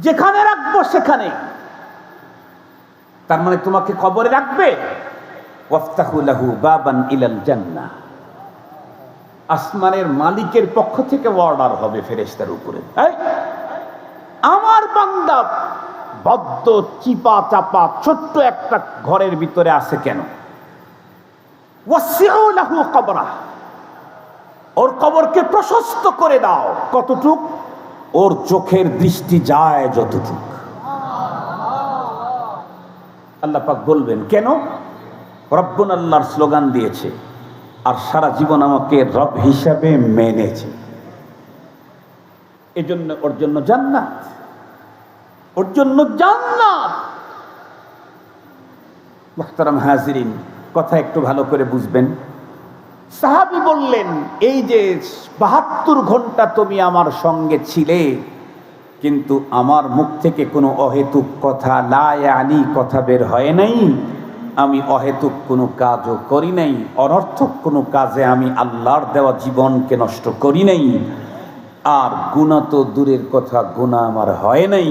যেখানে রাখবো সেখানে। তার মানে তোমাকে কবরে রাখবে, ওয়াফতাহু লাহু বাবান ইলাল জান্নাহ, আসমানের মালিকের পক্ষ থেকে অর্ডার হবে ফেরেশতার উপরে, এই আমার বান্দা বদ্ধ চিপা চাপা ছোট্ট একটা ঘরের ভিতরে আছে কেন? ওয়াসিউ লাহু কবরা, ওর কবরকে প্রশস্ত করে দাও। কতটুক? ওর চোখের দৃষ্টি যায় যতটুক। আল্লাহ পাক বলবেন কেন? রব্বুন আল্লাহর স্লোগান দিয়েছে আর সারা জীবন আমাকে রব হিসাবে মেনেছে, এজন্য ওর জন্য জান্নাত, ওর জন্য জান্নাত। মুহতারাম হাজিরিন, কথা একটু ভালো করে বুঝবেন। সাহাবী বললেন, এই যে ৭২ ঘন্টা তুমি আমার সঙ্গে ছিলে, কিন্তু আমার মুখ থেকে কোনো অহেতুক কথা, লা ইয়ানি কথা বের হয় নাই, আমি অহেতুক কোনো কাজও করি নাই, অনর্থক কোনো কাজে আমি আল্লাহর দেওয়া জীবনকে নষ্ট করি নাই, আর গুনাহ তো দূরের কথা, গুনাহ আমার হয় নাই।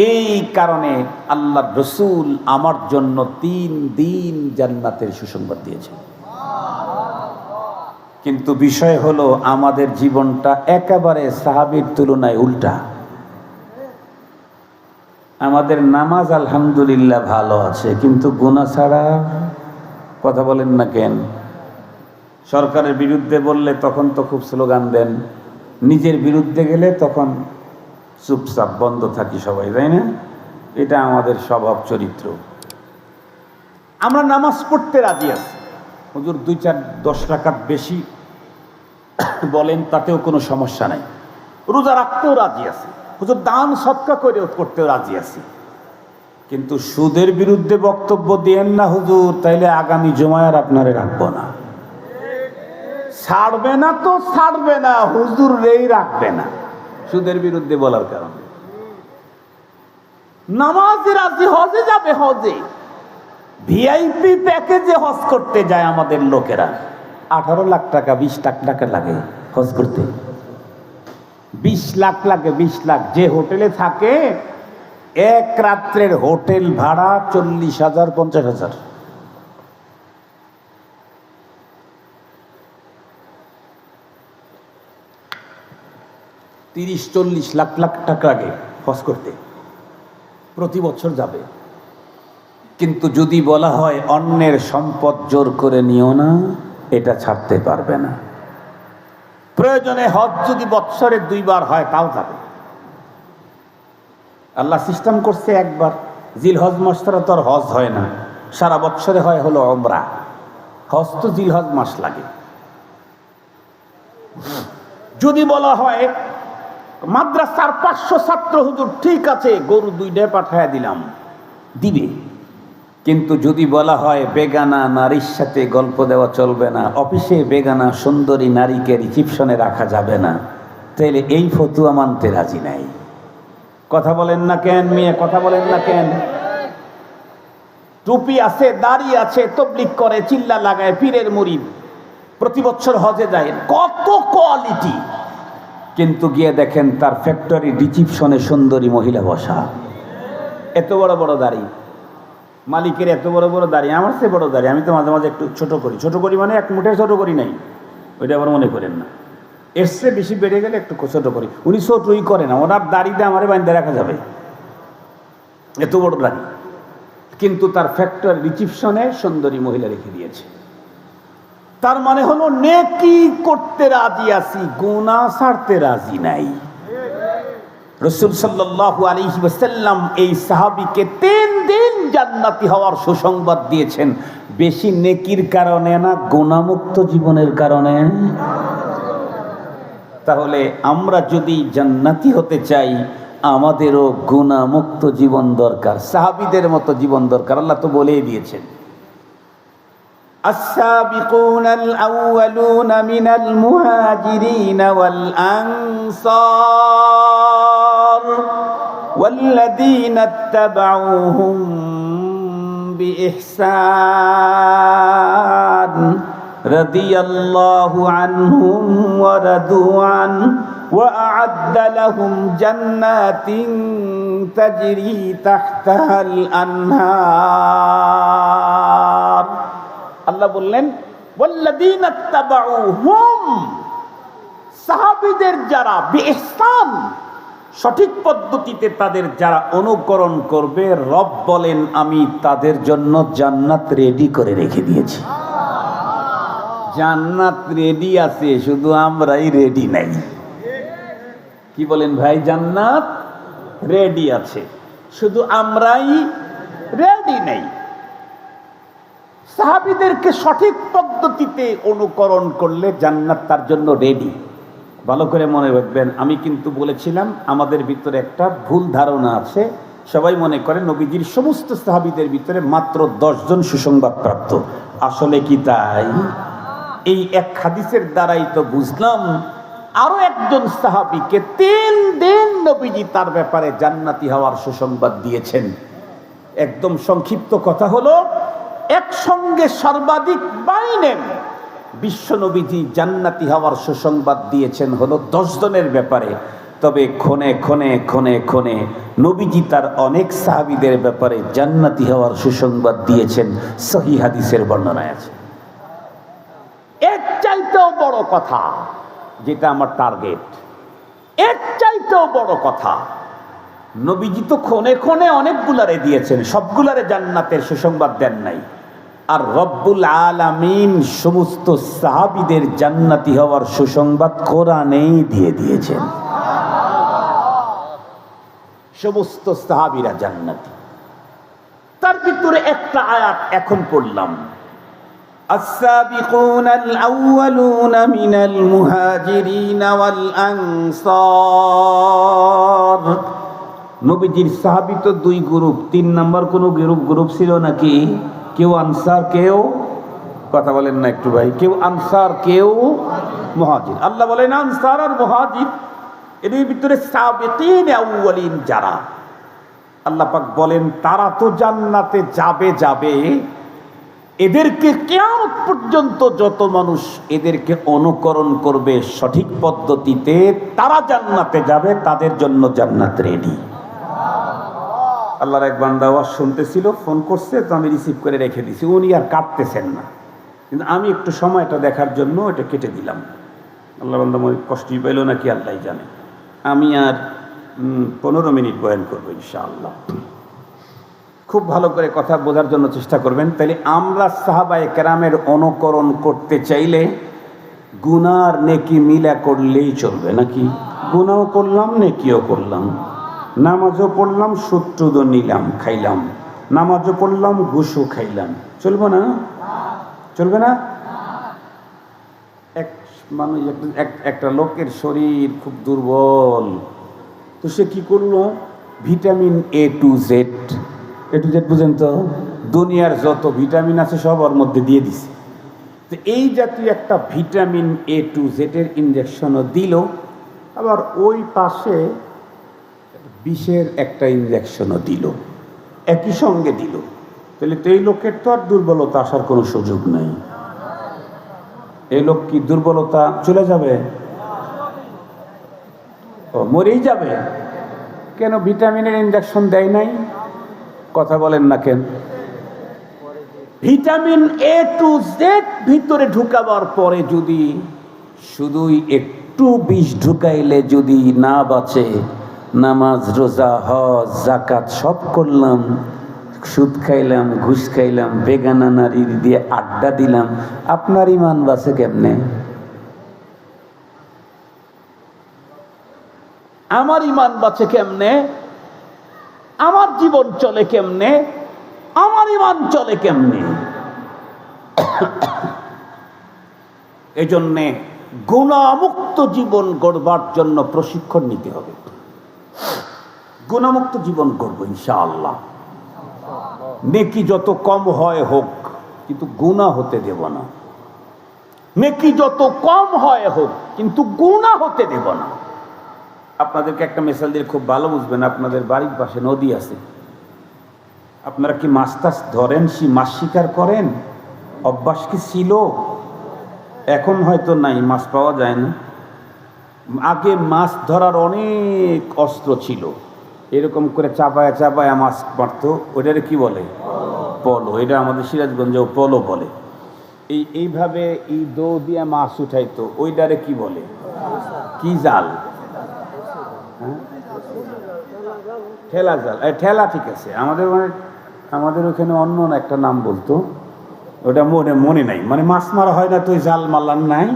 এই কারণে আল্লাহর রসুল আমার জন্য ৩ দিন জান্নাতের সুসংবাদ দিয়েছে। কিন্তু বিষয় হলো আমাদের জীবনটা একেবারে সাহাবীর তুলনায় উল্টা। আমাদের নামাজ আলহামদুলিল্লাহ ভালো আছে, কিন্তু গুনাহ ছাড়া। কথা বলেন না কেন? সরকারের বিরুদ্ধে বললে তখন তো খুব স্লোগান দেন, নিজের বিরুদ্ধে গেলে তখন চুপচাপ বন্ধ থাকি সবাই, তাই না? এটা আমাদের স্বভাব চরিত্র। আমরা নামাজ পড়তে রাজি আছি, হুজুর ২-৪-১০ রাকাত বেশি বলেন, তাতেও কোনো সমস্যা নাই। রোজা রাখতেও রাজি আছি, হুজুর দান সদকা করেও করতেও রাজি আছি। কিন্তু সুদের বিরুদ্ধে বক্তব্য দিয়েন না হুজুর, তাইলে আগামী জুমায় আর আপনারে রাখবো না। ছাড়বে না তো ছাড়বে না, হুজুর রেই রাখবে না সুদের বিরুদ্ধে বলার কারণে। নামাজে রাজি, হজে যাবে, হজে ভিআইপি প্যাকেজে হজ করতে যায় আমাদের লোকেরা। 18 লাখ টাকা 20 লাখ টাকা লাগে হজ করতে, 20 লাখ লাগে, 20 লাখ। যে হোটেলে থাকে এক রাত্রের হোটেল ভাড়া 40,000 50,000। $30-40 লাখ টাকা লাগে হজ করতে, প্রতি বছর যাবে। কিন্তু যদি বলা হয় অন্যের সম্পদ জোর করে নিও না, এটা ছাড়তে পারবে না। প্রয়োজনে হজ যদি বৎসরে 2 বার হয় তাও যাবে। আল্লাহ সিস্টেম করছে একবার, জিলহজ মাস ছাড়া তো আর হজ হয় না, সারা বৎসরে হয় হলো উমরা। হজ তো জিলহজ মাস লাগে। যদি বলা হয় মাদ্রাসার 500 ছাত্র, হুজুর ঠিক আছে গরু 2টা পাঠায় দিলাম, দিবে। কিন্তু যদি বলা হয় বেগানা নারীর সাথে গল্প দেওয়া চলবে না, অফিসে বেগানা সুন্দরী নারীকে রিসিপশনে রাখা যাবে না, তাইলে এই ফতুয়া মানতে রাজি নাই। কথা বলেন না কেন মেয়ে? কথা বলেন না কেন? টুপি আছে, দাড়ি আছে, তবলিগ করে, চিল্লা লাগায়, পীরের মুরিদ, প্রতি বছর হজে যায়, কত কোয়ালিটি। কিন্তু গিয়ে দেখেন তার ফ্যাক্টরি রিসিপশনে সুন্দরী মহিলা বসা, এত বড় বড় দাড়ি, মালিকের এত বড় বড় দাড়ি, আমার চেয়ে বড় দাড়ি। আমি তো মাঝে মাঝে একটু ছোট করি, ছোট করি মানে এক মুঠে ছোট করি নাই, ওইটা আবার মনে করেন না। এর চেয়ে বেশি বেড়ে গেলে একটু ছোট করি। উনি ছোটই করে না, ওনার দাড়িতে আমারে বাঁধতে রাখা যাবে, এত বড় দাড়ি। কিন্তু তার ফ্যাক্টরি রিসিপশনে সুন্দরী মহিলা রেখে দিয়েছে। তার মানে হলো নেকি করতে রাজি আছি, গুনাহ ছাড়তে রাজি নাই। রাসূল সাল্লাল্লাহু আলাইহি ওয়াসাল্লাম এই সাহাবীকে 3 দিন জান্নাতি হওয়ার সুসংবাদ দিয়েছেন। বেশি নেকির কারণে না, গুনাহমুক্ত জীবনের কারণে। তাহলে আমরা যদি জান্নাতি হতে চাই, আমাদেরও গুনাহমুক্ত জীবন দরকার, সাহাবীদের মতো জীবন দরকার। আল্লাহ তো বলেই দিয়েছেন, السابقون الأولون من المهاجرين والأنصار والذين اتبعوهم بإحسان رضي الله عنهم ورضوا عنه وأعد لهم جنات تجري تحتها الأنهار আল্লাহ বললেন والذين اتبعوهم সাহাবীদের যারা বিihসান সঠিক পদ্ধতিতে তাদের যারা অনুকরণ করবে, রব বলেন আমি তাদের জন্য জান্নাত রেডি করে রেখে দিয়েছি। জান্নাত রেডি আছে, শুধু আমরাই রেডি নাই। কি বলেন ভাই? জান্নাত রেডি আছে, শুধু আমরাই রেডি নাই। সাহাবীদেরকে সঠিক পদ্ধতিতে অনুকরণ করলে জান্নাত তার জন্য রেডি। ভালো করে মনে রাখবেন, আমি কিন্তু বলেছিলাম আমাদের ভিতরে একটা ভুল ধারণা আছে। সবাই মনে করে নবীজির সমস্ত সাহাবীদের ভিতরে মাত্র 10 জন সুসংবাদ প্রাপ্ত। আসলে কি তাই? এই এক হাদিসের দ্বারাই তো বুঝলাম আরো একজন সাহাবীকে 3 দিন নবীজি তার ব্যাপারে জান্নাতি হওয়ার সুসংবাদ দিয়েছেন। একদম সংক্ষিপ্ত কথা হলো, একসঙ্গে সর্বাধিক বাইনেন বিশ্ব নবীজি জান্নাতি হওয়ার সুসংবাদ দিয়েছেন হলো 10 জনের ব্যাপারে। তবে ক্ষণে ক্ষণে ক্ষণে ক্ষণে নবীজি তার অনেক সাহাবীদের ব্যাপারে জান্নাতি হওয়ার সুসংবাদ দিয়েছেন, সহিহ হাদিসের বর্ণনায় আছে। এর চাইতেও বড় কথা, যেটা আমার টার্গেট, এর চাইতেও বড় কথা, নবীজি তো ক্ষণে ক্ষণে অনেকগুলারে দিয়েছেন, সবগুলারে জান্নাতের সুসংবাদ দেন নাই। আর রব্বুল আলামিন সমস্ত সাহাবীদের জান্নাতি হওয়ার সুসংবাদ কোরআনেই দিয়ে দিয়েছেন। সমস্ত সাহাবীরা জান্নাতি। তার ভিতরে একটা আয়াত এখন পড়লাম, السابقون الأولون من المهاجرين والأنصار। নবীজির সাহাবী তো 2 গ্রুপ, 3 নাম্বার কোন গ্রুপ ছিল নাকি? কেউ আনসার, কেউ, কথা বলেন না একটু ভাই, কেউ আনসার কেউ মুহাজির। আল্লাহ বলেন আনসার আর মুহাজির এদের ভিতরে সাবিকিন আউয়ালিন যারা, আল্লাহ পাক বলেন তারা তো জান্নাতে যাবে। এদেরকে কিয়ামত পর্যন্ত যত মানুষ এদেরকে অনুকরণ করবে সঠিক পদ্ধতিতে, তারা জান্নাতে যাবে, তাদের জন্য জান্নাত রেডি। আল্লাহর এক বান্দা ওয়াজ শুনতেছিল, ফোন করছে, তো আমি রিসিভ করে রেখে দিছি। উনি আর কাটতেছেন না, কিন্তু আমি একটু সময়টা দেখার জন্য এটা কেটে দিলাম। আল্লাহ বান্দা মনে কষ্টই পাইল নাকি আল্লাহ জানে। আমি আর 15 মিনিট বয়ান করবো ইনশাআল্লাহ। খুব ভালো করে কথা বোঝার জন্য চেষ্টা করবেন। তাহলে আমরা সাহাবায়ে কেরামের অনুকরণ করতে চাইলে গুনার নেকি মিলা করলেই চলবে নাকি? গুনাও করলাম, নেকিও করলাম, নামাজও পড়লাম, সুদ নিলাম খাইলাম, নামাজও পড়লাম, ঘুষও খাইলাম, চলবে না? চলবে না? এক মানুষ, একটা লোকের শরীর খুব দুর্বল, তো সে কি করলো? ভিটামিন A to Z বুঝেন তো, দুনিয়ার যত ভিটামিন আছে সব ওর মধ্যে দিয়ে দিছে। তো এই জাতীয় একটা ভিটামিন A to Z এর ইঞ্জেকশনও দিল, আবার ওই পাশে বিষের একটা ইঞ্জেকশনও দিল, একই সঙ্গে দিল। তাহলে তো এই লোকের তো আর দুর্বলতা আসার কোনো সুযোগ নেই। এই লোক কি দুর্বলতা চলে যাবে? ও মরেই যাবে। কেন ভিটামিনের ইঞ্জেকশন দেয় নাই? কথা বলেন না কেন? ভিটামিন A to Z ভিতরে ঢুকাবার পরে যদি শুধুই একটু বিষ ঢুকাইলে যদি না বাঁচে, নামাজ, রোজা, হজ, যাকাত সব করলাম, সুদ খাইলাম, ঘুষ খাইলাম, বেগানা নারী দিয়ে আড্ডা দিলাম, আপনার ইমান বাঁচে কেমনে? আমার ইমান বাঁচে কেমনে? আমার জীবন চলে কেমনে? আমার ইমান চলে কেমনে? এজন্যে গুনাহমুক্ত জীবন গড়বার জন্য প্রশিক্ষণ নিতে হবে। গুনাহমুক্ত জীবন গড়ব ইনশাআল্লাহ। নেকি যত কম হয় হোক, কিন্তু গুনাহ হতে দেব না। নেকি যত কম হয় হোক, কিন্তু গুনাহ হতে দেব না। আপনাদেরকে একটা মিসাল দিয়ে খুব ভালো বুঝবেন। আপনাদের বাড়ির পাশে নদী আছে, আপনারা কি মাছ টাছ ধরেন, মাছ শিকার করেন? অভ্যাস কি ছিল? এখন হয়তো নাই, মাছ পাওয়া যায় না। আগে মাছ ধরার অনেক অস্ত্র ছিল, এরকম করে চাপায়া চাপায়া মাছ মারতো, ওইটারে কি বলে? পলো। এটা আমাদের সিরাজগঞ্জেও পলো বলে। এইভাবে এই দো দিয়ে মাছ উঠাইতো, ওইটারে কি বলে? কি জাল? হ্যাঁ, ঠেলা জাল। ঠেলা, ঠিক আছে। আমাদের ওখানে অন্য একটা নাম বলতো, ওটা মনে নাই, মানে মাছ মারা হয় না তো ওই জাল মারলাম নাই,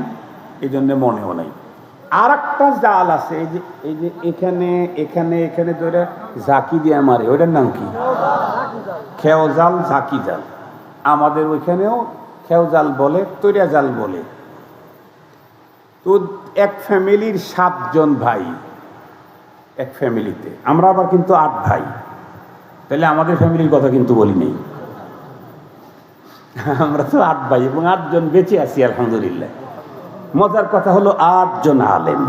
এই জন্য মনেও নাই। আর একটা জাল আছে, এই যে এখানে এখানে এখানে ধরে ঝাঁকি দিয়ে মারে, ওইটার নাম কি? খেও জাল, ঝাঁকি জাল। আমাদের ওইখানেও খেও জাল বলে, তৈরা জাল বলে। তো এক ফ্যামিলির 7 জন ভাই, এক ফ্যামিলিতে। আমরা আবার কিন্তু 8 ভাই, তাহলে আমাদের ফ্যামিলির কথা কিন্তু বলি নেই। আমরা তো 8 ভাই এবং 8 জন বেঁচে আছি আলহামদুলিল্লাহ। মজার কথা হলো 8 জন আলেম।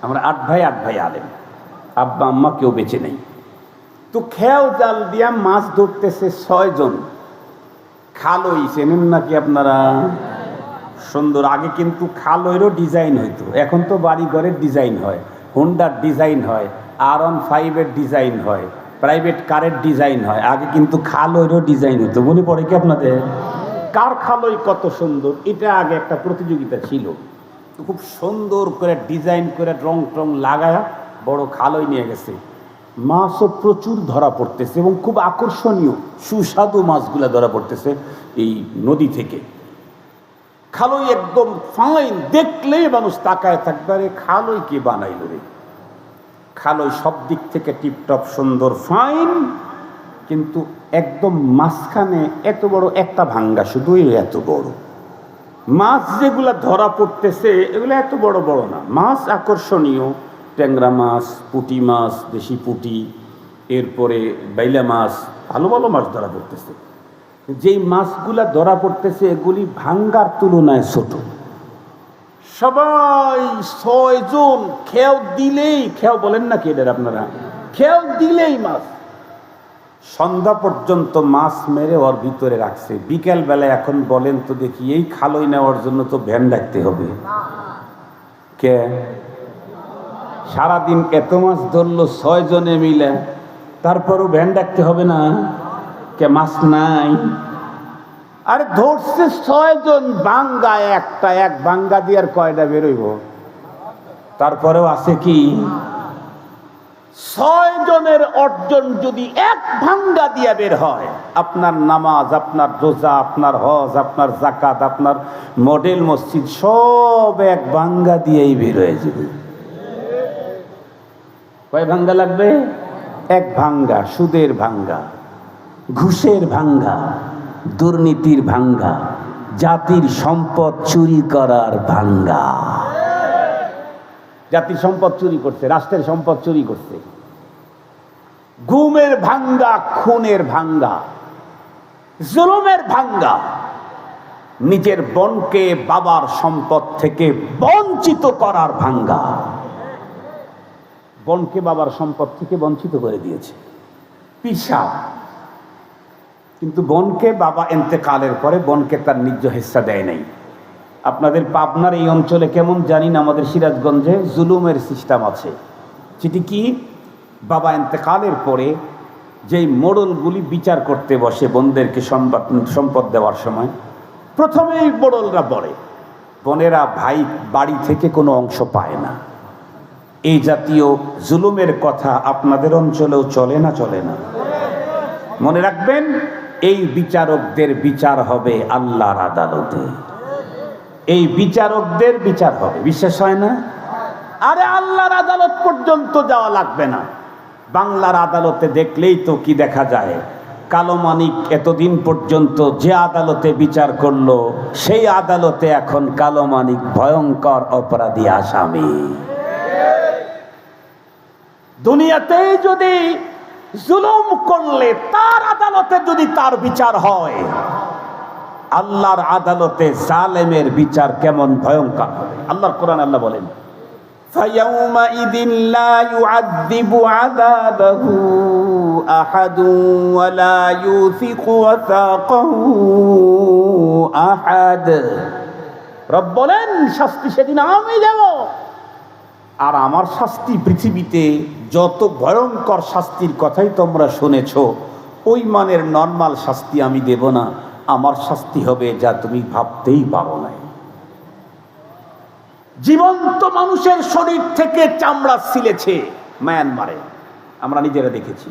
আমরা 8 ভাই, 8 ভাই আলেম, আব্বা আম্মা কেউ বেঁচে নেই। তো খেও জাল দিয়া মাছ ধরতেছে 6 জন। খালই চেনেন নাকি আপনারা? সুন্দর। আগে কিন্তু খালইরও ডিজাইন হইতো, এখন তো বাড়ি ঘরের ডিজাইন হয়, হোন্ডার ডিজাইন হয়, R15-এর ডিজাইন হয়, প্রাইভেট কারের ডিজাইন হয়। আগে কিন্তু খালইরও ডিজাইন হইতো। মনে পড়ে কি আপনাদের? কার খালই কত সুন্দর, এটা আগে একটা প্রতিযোগিতা ছিল। খুব সুন্দর করে ডিজাইন করে রং টং লাগায়া বড় খালই নিয়ে গেছে। মাছও প্রচুর ধরা পড়তেছে এবং খুব আকর্ষণীয় সুস্বাদু মাছগুলা ধরা পড়তেছে এই নদী থেকে। খালই একদম ফাইন, দেখলেই মানুষ তাকায় থাকবে, আরে খালই কে বানাইল রে। খালই সব দিক থেকে টিপটপ সুন্দর ফাইন, কিন্তু একদম মাঝখানে এত বড় একটা ভাঙ্গা, শুধু এত বড় মাছ যেগুলা ধরা পড়তেছে এগুলো এত বড় বড় না। মাছ আকর্ষণীয়, ট্যাংরা মাছ, পুঁটি মাছ, দেশি পুঁটি, এরপরে বাইলা মাছ, ভালো ভালো মাছ ধরা পড়তেছে। যেই মাছগুলা ধরা পড়তেছে এগুলি ভাঙ্গার তুলনায় ছোট। সবাই 6 জন খেও দিলেই, খেও বলেন না কি এদের আপনারা? খেও দিলেই মাছ। সন্ধ্যা পর্যন্ত মাছ মেরে ওর ভিতরে রাখছে। বিকেল বেলায় এখন বলেন তো দেখি, এই খালই নেওয়ার জন্য তো ভ্যান ডাকতে হবে। কে সারাদিন এত মাছ ধরলো 6 জনে মিলে, তারপরও ভ্যান ডাকতে হবে না? কে মাছ নাই? আরে ধরছে 6 জন, বাঙ্গা একটা, এক বাঙ্গা দিয়ে আর কয়টা বেরোইব? তারপরেও আছে কি 6 জনের অর্জন যদি এক ভাঙ্গা দিয়া বের হয়, আপনার নামাজ, আপনার রোজা, আপনার হজ, আপনার যাকাত, আপনার মডেল মসজিদ সব এক ভাঙ্গা দিয়েই বের হয়ে যাবে। কয় ভাঙ্গা লাগবে? এক ভাঙ্গা। সুদের ভাঙ্গা, ঘুষের ভাঙ্গা, দুর্নীতির ভাঙ্গা, জাতির সম্পদ চুরি করার ভাঙ্গা। জাতির সম্পদ চুরি করছে, রাষ্ট্রের সম্পদ চুরি করছে। গুমের ভাঙ্গা, খুনের ভাঙ্গা, জুলুমের ভাঙ্গা, নিজের বোনকে বাবার সম্পদ থেকে বঞ্চিত করার ভাঙ্গা। বোনকে বাবার সম্পদ থেকে বঞ্চিত করে দিয়েছে, পিসাব। কিন্তু বোনকে বাবা ইন্তেকালের পরে বোনকে তার নিজ হিস্সা দেয় নাই। আপনাদের পাবনার এই অঞ্চলে কেমন জানি না, আমাদের সিরাজগঞ্জে জুলুমের সিস্টেম আছে। সেটি কি? বাবা ইন্তেকালের পরে যেই মোড়লগুলি বিচার করতে বসে বোনদেরকে সম্পদ দেওয়ার সময়, প্রথমেই মোড়লরা বলে বোনেরা ভাই বাড়ি থেকে কোনো অংশ পায় না। এই জাতীয় জুলুমের কথা আপনাদের অঞ্চলেও চলে না? চলে না? মনে রাখবেন, এই বিচারকদের বিচার হবে আল্লাহর আদালতে। এই বিচারকদের বিচার হবে। বিশ্বাস হয় না? আরে আল্লাহর আদালত পর্যন্ত যাওয়া লাগবে না, বাংলার আদালতে দেখলেই তো কি দেখা যায়। কালো মানিক এতদিন পর্যন্ত যে আদালতে বিচার করলো, সেই আদালতে এখন কালো মানিক ভয়ঙ্কর অপরাধী আসামি। দুনিয়াতে যদি জুলুম করলে তার আদালতে যদি তার বিচার হয়, আল্লাহর আদালতে জালেমের বিচার কেমন ভয়ঙ্কর হবে। আল্লাহর কোরআন আল্লাহ বলেন, فَيَوْمَئِذٍ لَا يُعَذِّبُ عَذَابَهُ أَحَدٌ وَلَا يُوثِقُ وَثَاقَهُ أَحَدٌ। রব বলেন শাস্তি সেদিন আমি দেব। আর আমার শাস্তি পৃথিবীতে যত ভয়ঙ্কর শাস্তির কথাই তোমরা শুনেছ, ওই মানের নর্মাল শাস্তি আমি দেব না। আমার শাস্তি হবে যা তুমি ভাবতেই পারো না। জীবন্ত মানুষের শরীর থেকে চামড়া ছিলেছে মায়ানমারে, আমরা নিজেরা দেখেছি।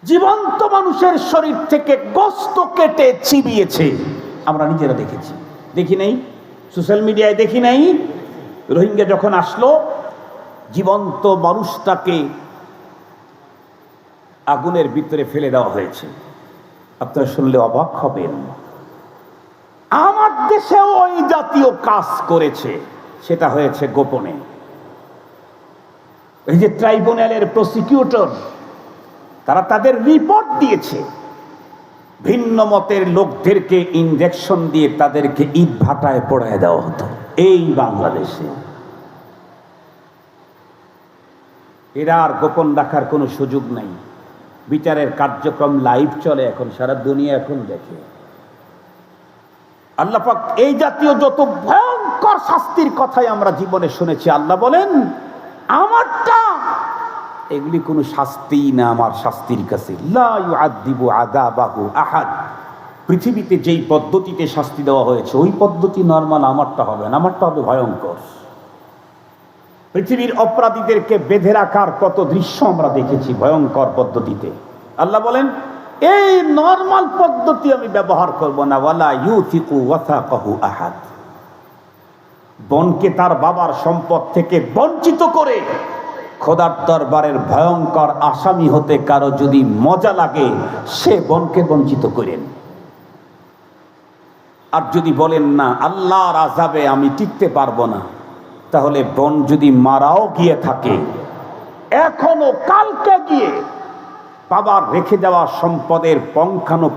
জীবন্ত মানুষের শরীর থেকে গোশত কেটে চিবিয়েছে, আমরা নিজেরা দেখেছি। দেখি নাই? সোশ্যাল মিডিয়ায় দেখি নাই? রোহিঙ্গা যখন আসলো, জীবন্ত মানুষটাকে আগুনের ভিতরে ফেলে দেওয়া হয়েছে। আপনারা শুনলে অবাক হবেন। আমার দেশেও ওই জাতীয় কাজ করেছে, সেটা হয়েছে গোপনে। এই যে ট্রাইব্যুনালের প্রসিকিউটর, তারা তাদের রিপোর্ট দিয়েছে, ভিন্ন মতের লোকদেরকে ইনজেকশন দিয়ে তাদেরকে ইট ভাটায় পোড়ায় দেওয়া হতো এই বাংলাদেশে। এরা আর গোপন রাখার কোনো সুযোগ নাই। বিচারের কার্যক্রম লাইভ চলে এখন, সারা দুনিয়া এখন দেখে। আল্লাহ পাক এই জাতীয় যত ভয়ঙ্কর শাস্তির কথাই আমরা জীবনে শুনেছি, আল্লাহ বলেন আমারটা এগুলি কোনো শাস্তি না আমার শাস্তির কাছে। লা ইউআযিবু আযাবাহু আহাদ। পৃথিবীতে যেই পদ্ধতিতে শাস্তি দেওয়া হয়েছে ওই পদ্ধতি নরমাল, আমারটা হবে না, আমারটা হবে ভয়ঙ্কর। পৃথিবীর অপরাধীদেরকে বেঁধে রাখার কত দৃশ্য আমরা দেখেছি ভয়ঙ্কর পদ্ধতিতে। আল্লাহ বলেন এই নরমাল পদ্ধতি আমি ব্যবহার করব না। ওয়ালা ইউথিকু ওয়াসাকাহু আহাদ। বনকে তার বাবার সম্পদ থেকে বঞ্চিত করে খোদার দরবারের ভয়ঙ্কর আসামি হতে কারো যদি মজা লাগে, সে বনকে বঞ্চিত করেন। আর যদি বলেন না আল্লাহর আযাবে আমি টিকতে পারবো না, তাহলে বন যদি মারাও গিয়ে থাকে, এখনো কালকে গিয়ে বাবার রেখে যাওয়া সম্পদের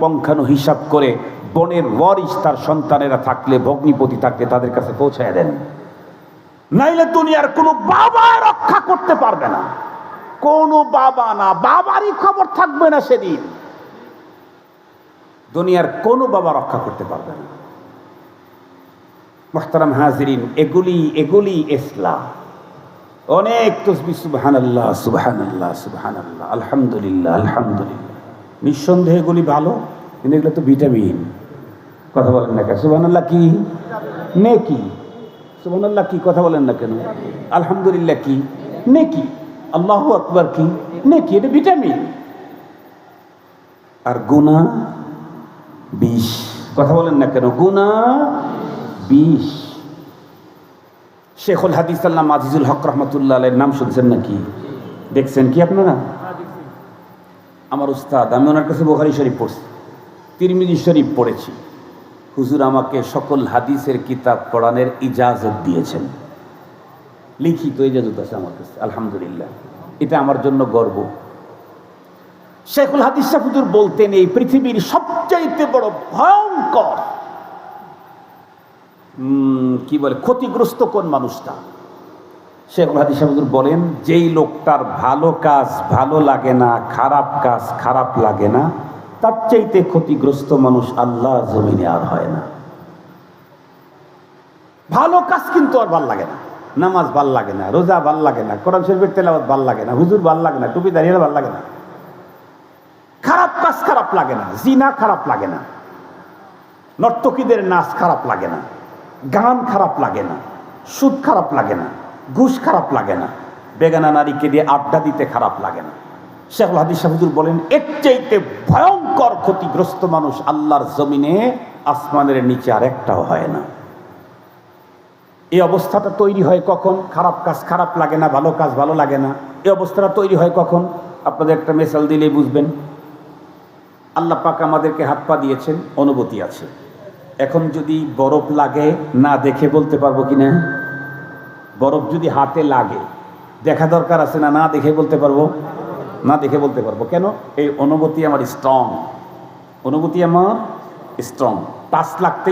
পঙ্খানো হিসাব করে বনের ওয়ারিস তার সন্তানেরা থাকলে, ভগ্নিপতি থাকলে তাদের কাছে পৌঁছায় দেন। নাইলে দুনিয়ার কোনো বাবা রক্ষা করতে পারবে না। কোনো বাবা না, বাবারই খবর থাকবে না সেদিন। দুনিয়ার কোনো বাবা রক্ষা করতে পারবে না। মুহতারাম হাজিরিন, এগুলি ইসলাম। অনেক তাসবিহ সুবহানাল্লাহ সুবহানাল্লাহ সুবহানাল্লাহ, আলহামদুলিল্লাহ আলহামদুলিল্লাহ, নিঃসন্দেহে এগুলি ভালো, কিন্তু এগুলো তো ভিটামিন। কথা বলেন না কেন? সুবহানাল্লাহ কি নেকি? সুবহানাল্লাহ কি? কথা বলেন না কেন? আলহামদুলিল্লাহ কি নেকি? আল্লাহু আকবার কি নেকি? এটা ভিটামিন। আর গুনাহ বিষ। কথা বলেন না কেন? গুনাহ বিষ। শেখুল হাদিস আল্লামা আজিজুল হক রহমতুল্লাহ আলাইহির নাম শুনছেন নাকি? দেখছেন কি আপনারা? আমার উস্তাদ, আমি ওনার কাছে বুখারী শরীফ পড়ছি, তিরমিজি শরীফ পড়েছি। হুজুর আমাকে সকল হাদিসের কিতাব পড়ানোর ইজাজত দিয়েছেন, লিখিত ইজাজত আছে আমার কাছে, আলহামদুলিল্লাহ। এটা আমার জন্য গর্ব। শেখুল হাদিস সাহেব হুজুর বলতেন এই পৃথিবীর সবচাইতে বড় ভয়ঙ্কর কি বলে ক্ষতিগ্রস্ত কোন মানুষটা? শেখুল হাদিস সাহেব হুজুর বলেন যেই লোকটার ভালো কাজ ভালো লাগে না, খারাপ কাজ খারাপ লাগে না, তার চাইতে ক্ষতিগ্রস্ত মানুষ আল্লাহ জমিনে আর হয় না। ভালো কাজ কিন্তু আর ভাল লাগে না, নামাজ ভাল লাগে না, রোজা ভাল লাগে না, কোরআন শরীফের তেলাওয়াত ভাল লাগে না, হুজুর ভাল লাগে না, টুপি দাঁড়িয়ে ভাল লাগে না, খারাপ কাজ খারাপ লাগে না, জিনা খারাপ লাগে না, নর্তকীদের নাচ খারাপ লাগে না, গান খারাপ লাগে না, সুদ খারাপ লাগে না, ঘুষ খারাপ লাগে না, বেগানা নারীকে দিয়ে আড্ডা দিতে খারাপ লাগে না। শেখুল হাদিস সাহেব হুজুর বলেন এর চাইতে ভয়ঙ্কর ক্ষতিগ্রস্ত মানুষ আল্লাহর জমিনে আসমানের নিচে আর একটাও হয় না। এই অবস্থাটা তৈরি হয় কখন? খারাপ কাজ খারাপ লাগে না, ভালো কাজ ভালো লাগে না, এই অবস্থাটা তৈরি হয় কখন? আপনাদের একটা মেসাল দিলেই বুঝবেন। আল্লাহ পাক আমাদেরকে হাত পা দিয়েছেন, অনুভূতি আছে। এখন যদি বরফ লাগে, না দেখে বলতে পারবো কিনা? বরফ যদি হাতে লাগে, দেখা দরকার আছে না? না দেখে বলতে পারবো? না দেখে বলতে পারবো। কেন? এই অনুভূতি আমার স্ট্রং, অনুভূতি আমার স্ট্রং। টাচ লাগতে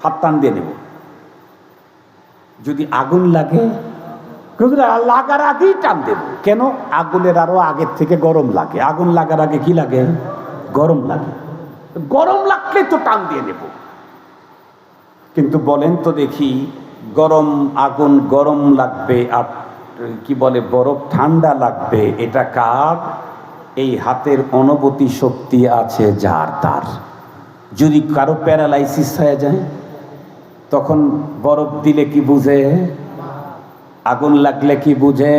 হাত টান দিয়ে নেব। যদি আগুন লাগে, লাগার আগেই টান দেব। কেন? আগুনের আরো আগের থেকে গরম লাগে। আগুন লাগার আগে কি লাগে? গরম লাগে। গরম লাগলে তো টান দিয়ে নেব। কিন্তু বলেন তো দেখি, গরম আগুন গরম লাগবে আর কি বলে বরফ ঠান্ডা লাগবে, এটা কার? এই হাতের অনুভূতি শক্তি আছে যার তার। যদি কারো প্যারালাইসিস হয়ে যায়, তখন বরফ দিলে কি বুঝে, আগুন লাগলে কি বুঝে?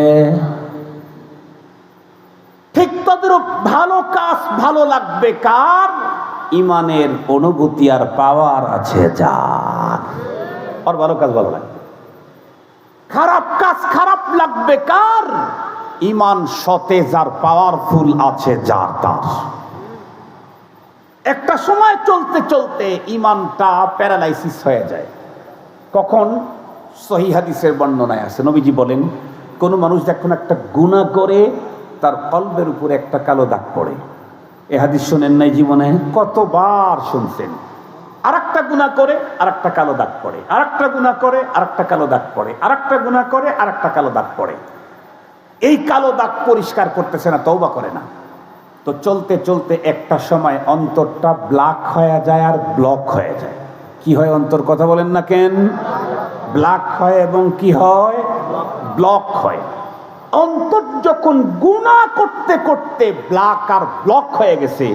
ঠিক তদ্রূপ ভালো কাজ ভালো লাগবে কার? ইমানের অনুভূতি আর পাওয়ার আছে যার, আর ভালো কাজ ভালো লাগবে। খারাপ কাজ খারাপ লাগবে কার? ইমান সতেজ আর পাওয়ারফুল আছে যার তার। একটা সময় চলতে চলতে ইমানটা প্যারালাইসিস হয়ে যায়। কখন? সহিহ হাদিসের বর্ণনায় আছে, নবীজি বলেন, কোন মানুষ যখন একটা গুনাহ করে তার কলবের উপরে একটা কালো দাগ পড়ে। এ হাদিস শোনেন নাই জীবনে? কতবার শুনছেন। আর একটা গুনাহ করে আর একটা কালো দাগ পড়ে, আর একটা গুনাহ করে আর একটা কালো দাগ পড়ে, আর একটা গুনাহ করে আর একটা কালো দাগ পড়ে। এই কালো দাগ পরিষ্কার করতেছে না, তওবা করে না। তো চলতে চলতে একটা সময় অন্তরটা ব্ল্যাক হয়ে যায় আর ব্লক হয়ে যায়। কি হয় অন্তর? কথা বলেন না কেন? ব্ল্যাক হয় এবং কি হয়? ব্লক হয়। অন্তর যখন গুনাহ করতে করতে ব্ল্যাক আর ব্লক হয়ে গেছে,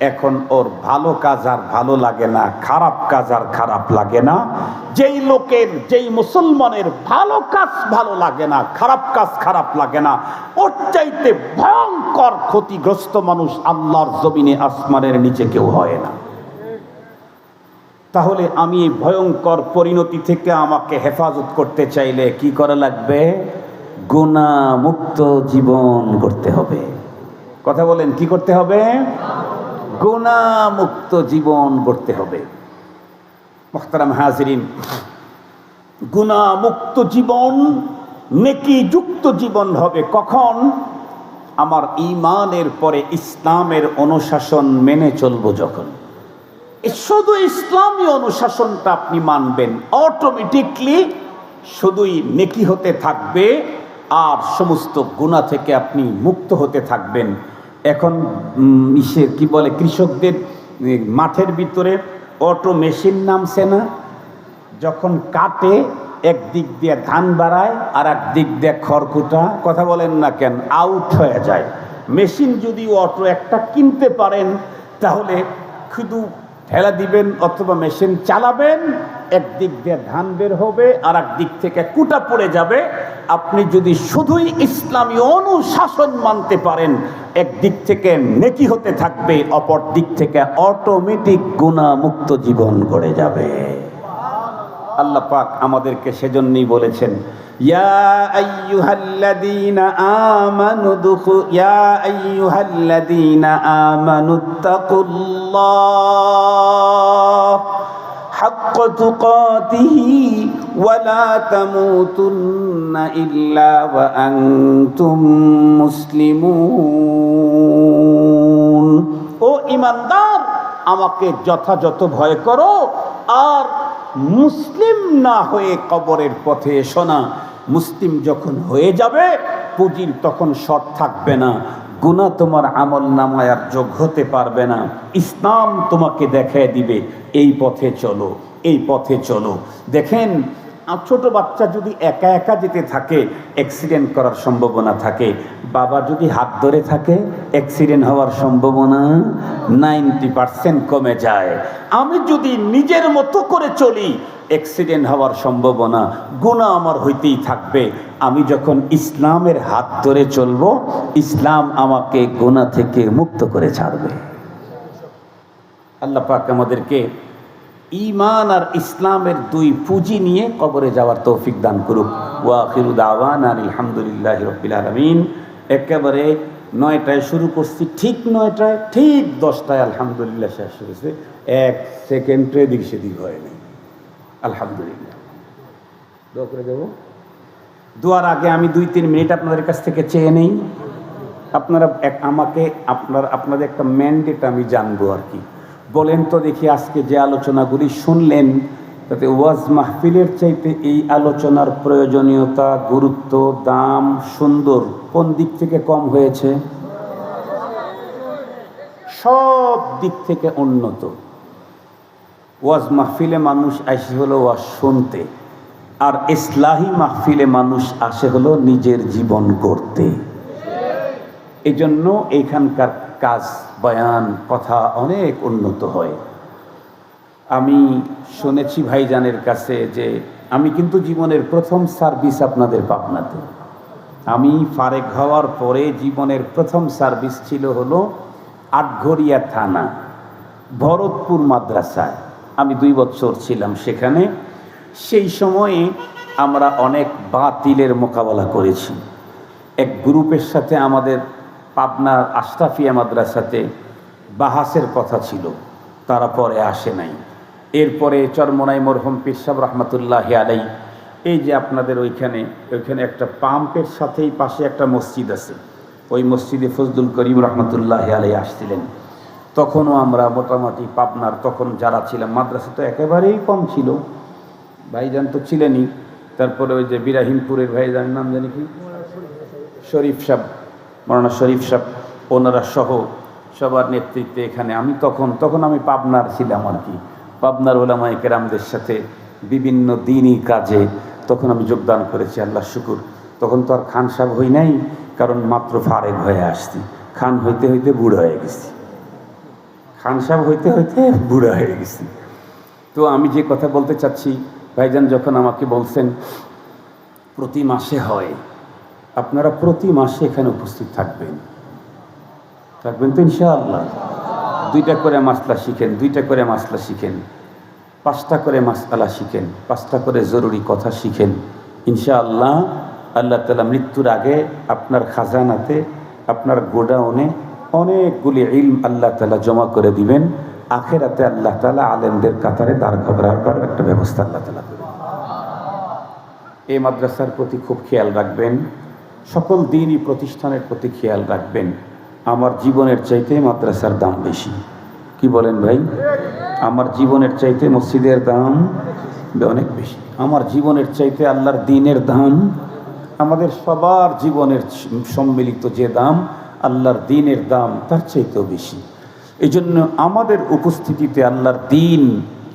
এখন ওর ভালো কাজ আর ভালো লাগে না, খারাপ কাজ আর খারাপ লাগে না। যেই লোকের, যেই মুসলমানের ভালো কাজ ভালো লাগে না, খারাপ কাজ খারাপ লাগে না, ওর চাইতে ভয়ঙ্কর ক্ষতিগ্রস্ত মানুষ আল্লাহর জমিনে আসমানের নিচে কেউ হয় না। তাহলে আমি এই ভয়ঙ্কর পরিণতি থেকে আমাকে হেফাজত করতে চাইলে কি করা লাগবে? গুনাহ মুক্ত জীবন করতে হবে। কথা বলেন, কি করতে হবে? গুনাহ মুক্ত জীবন করতে হবে। মুহতারাম হাজিরিন, গুনাহ মুক্ত জীবন, নেকি যুক্ত জীবন হবে কখন? আমার ঈমানের পরে ইসলামের অনুশাসন মেনে চলবো যখন। শুধু ইসলামী অনুশাসনটা আপনি মানবেন, অটোমেটিকলি শুধুই নেকি হতে থাকবে আর সমস্ত গুনাহ থেকে আপনি মুক্ত হতে থাকবেন। এখন কি বলে, কৃষকদের মাঠের ভিতরে অটো মেশিন নামছে না? যখন কাটে একদিক দিয়ে ধান বাড়ায় আর এক দিক দিয়ে খড়কুটা, কথা বলেন না কেন, আউট হয়ে যায়। মেশিন যদি অটো একটা কিনতে পারেন, তাহলে শুধু ঠেলা দিবেন অথবা মেশিন চালাবেন, একদিক দিয়ে ধান বের হবে আর এক দিক থেকে কুটা পড়ে যাবে। আপনি যদি শুধুই ইসলামী অনুশাসন মানতে পারেন, একদিক থেকে নেকি হতে থাকবে, অপর দিক থেকে অটোমেটিক গুনাহ মুক্ত জীবন গড়ে যাবে। আল্লাহ পাক আমাদেরকে সেজন্যই বলেছেন, ইয়া আইয়ুহাল্লাযীনা আমানুত্তাকুল্লাহ হাক্কা তুকাতিহি ওয়া লা তামুতুন্না ইল্লা ওয়া আনতুম মুসলিমুন। ও ঈমানদার, আমাকে যথাযথ ভয় করো আর মুসলিম না হয়ে কবরের পথে এসো না। মুসলিম যখন হয়ে যাবে, পুঁজির তখন শর্ট থাকবে না, গুনাহ তোমার আমল নামায় আর যোগ হতে পারবে না। ইসলাম তোমাকে দেখায় দিবে, এই পথে চলো, এই পথে চলো। দেখেন, ছোট বাচ্চা যদি একা একা যেতে থাকে, অ্যাক্সিডেন্ট করার সম্ভাবনা থাকে। বাবা যদি হাত ধরে থাকে, অ্যাক্সিডেন্ট হওয়ার সম্ভাবনা 90% কমে যায়। আমি যদি নিজের মতো করে চলি, অ্যাক্সিডেন্ট হওয়ার সম্ভাবনা, গুনাহ আমার হইতেই থাকবে। আমি যখন ইসলামের হাত ধরে চলবো, ইসলাম আমাকে গুনাহ থেকে মুক্ত করে ছাড়বে। আল্লাহ পাক আমাদেরকে ঈমান আর ইসলামের দুই পুঁজি নিয়ে কবরে যাওয়ার তৌফিক দান করুক। ওয়া আখিরু দাওয়ানা আলহামদুলিল্লাহি রাব্বিল আলামিন। একেবারে 9টায় শুরু করছি, ঠিক 9টায়, ঠিক 10টায় আলহামদুলিল্লাহ শেষ হয়েছে। 1 সেকেন্ডে এদিক সেদিক হয়নি, আলহামদুলিল্লাহ। দোয়া করে দেব। দোয়ার আগে আমি 2-3 মিনিট আপনাদের কাছ থেকে চেয়ে নেই। আপনারা আমাকে আপনাদের একটা ম্যান্ডেট আমি জানবো আর কি। বলেন তো দেখি, আজকে যে আলোচনাগুলি শুনলেন, তাতে ওয়াজ মাহফিলের চাইতে এই আলোচনার প্রয়োজনীয়তা, গুরুত্ব, দাম, সুন্দর কোন দিক থেকে কম হয়েছে? সব দিক থেকে উন্নত। ওয়াজ মাহফিলে মানুষ আসে হলো ওয়াজ শুনতে, আর ইসলাহি মাহফিলে মানুষ আসে হলো নিজের জীবন গড়তে। এই জন্য এইখানকার কাজ, বয়ান, কথা অনেক উন্নত হয়। আমি শুনেছি ভাইজানের কাছে যে আমি কিন্তু জীবনের প্রথম সার্ভিস আপনাদের পাবনাতে। আমি ফারেক হওয়ার পরে জীবনের প্রথম সার্ভিস ছিল হলো আটঘরিয়া থানা ভরতপুর মাদ্রাসায়। আমি 2 বছর ছিলাম সেখানে। সেই সময়ে আমরা অনেক বাতিলের মোকাবেলা করেছি। এক গ্রুপের সাথে আমাদের পাবনার আশরাফিয়া মাদ্রাসাতে বাহাসের কথা ছিল, তারা পরে আসে নাই। এরপরে চরমোনাই মরহুম পীর সাহেব রহমতুল্লাহ আলাই, এই যে আপনাদের ওইখানে একটা পাম্পের সাথেই পাশে একটা মসজিদ আছে, ওই মসজিদে ফজলুল করিম রহমতুল্লাহ আলাই আসছিলেন। তখনও আমরা মোটামুটি পাবনার তখন যারা ছিলাম, মাদ্রাসা তো একেবারেই কম ছিল, ভাইজান তো ছিলেনই। তারপরে ওই যে বিরাহিমপুরের ভাইজানের নাম জানি কি, শরীফ সাহেব, মৌলানা শরীফ সাহেব, ওনারা সহ সবার নেতৃত্বে এখানে আমি তখন আমি পাবনার ছিলাম আর কি। পাবনার ওলামায়ে কেরামদের সাথে বিভিন্ন দিনই কাজে তখন আমি যোগদান করেছি, আল্লাহ শুকুর। তখন তো আর খান সাহেব হই নাই, কারণ মাত্র ফারেক হয়ে আসছি। খান হইতে হইতে বুড়ো হয়ে গেছি, খান সাহেব হইতে হইতে বুড়ো হয়ে গেছি। তো আমি যে কথা বলতে চাচ্ছি, ভাইজান যখন আমাকে বলছেন প্রতি মাসে হয়, আপনারা প্রতি মাসে এখানে উপস্থিত থাকবেন তো ইনশাআল্লাহ। 2টা করে মাসলা শিখেন, 2টা করে মাসলা শিখেন, 5টা করে মাসআলা শিখেন, 5টা করে জরুরি কথা শিখেন। ইনশাআল্লাহ আল্লাহ তাআলা মৃত্যুর আগে আপনার খাজানাতে, আপনার গোডাউনে অনেকগুলি ইলম আল্লাহ তাআলা জমা করে দিবেন। আখেরাতে আল্লাহ তাআলা আলেমদের কাতারে দাঁড় করাবার একটা ব্যবস্থা আল্লাহ তাআলা করবেন। এই মাদ্রাসার প্রতি খুব খেয়াল রাখবেন, সকল দিনই প্রতিষ্ঠানের প্রতি খেয়াল রাখবেন। আমার জীবনের চাইতে মাদ্রাসার দাম বেশি। কি বলেন ভাই? আমার জীবনের চাইতে মসজিদের দাম অনেক বেশি। আমার জীবনের চাইতে আল্লাহর দ্বীনের দাম, আমাদের সবার জীবনের সম্মিলিত যে দাম, আল্লাহর দ্বীনের দাম তার চাইতেও বেশি। এই জন্য আমাদের উপস্থিতিতে আল্লাহর দ্বীন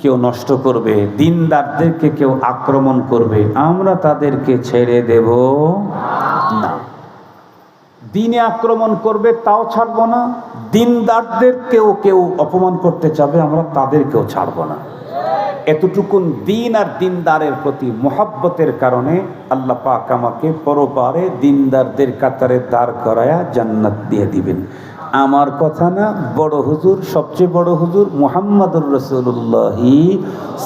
কেউ নষ্ট করবে, দ্বীনদারদেরকে কেউ আক্রমণ করবে, আমরা তাদেরকে ছেড়ে দেব না। দ্বীনে আক্রমণ করবে তাও ছাড়ব না, দ্বীনদারদেরকেও কেউ অপমান করতে চাবে, আমরা তাদেরকেও ছাড়ব না। এতটুকুন দ্বীন আর দ্বীনদারের প্রতি মোহাব্বতের কারণে আল্লাহ পাক আমাকে পরপারে দ্বীনদারদের কাতারে দাঁড় করায়া জান্নাত দিয়ে দিবেন। আমার কথা না, বড় হুজুর, সবচেয়ে বড় হুজুর মুহাম্মদুর রাসূলুল্লাহ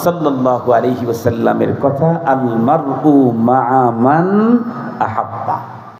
সাল্লাল্লাহু আলাইহি ওয়াসাল্লামের কথা, আল মারউ মা মান আহাব্বা।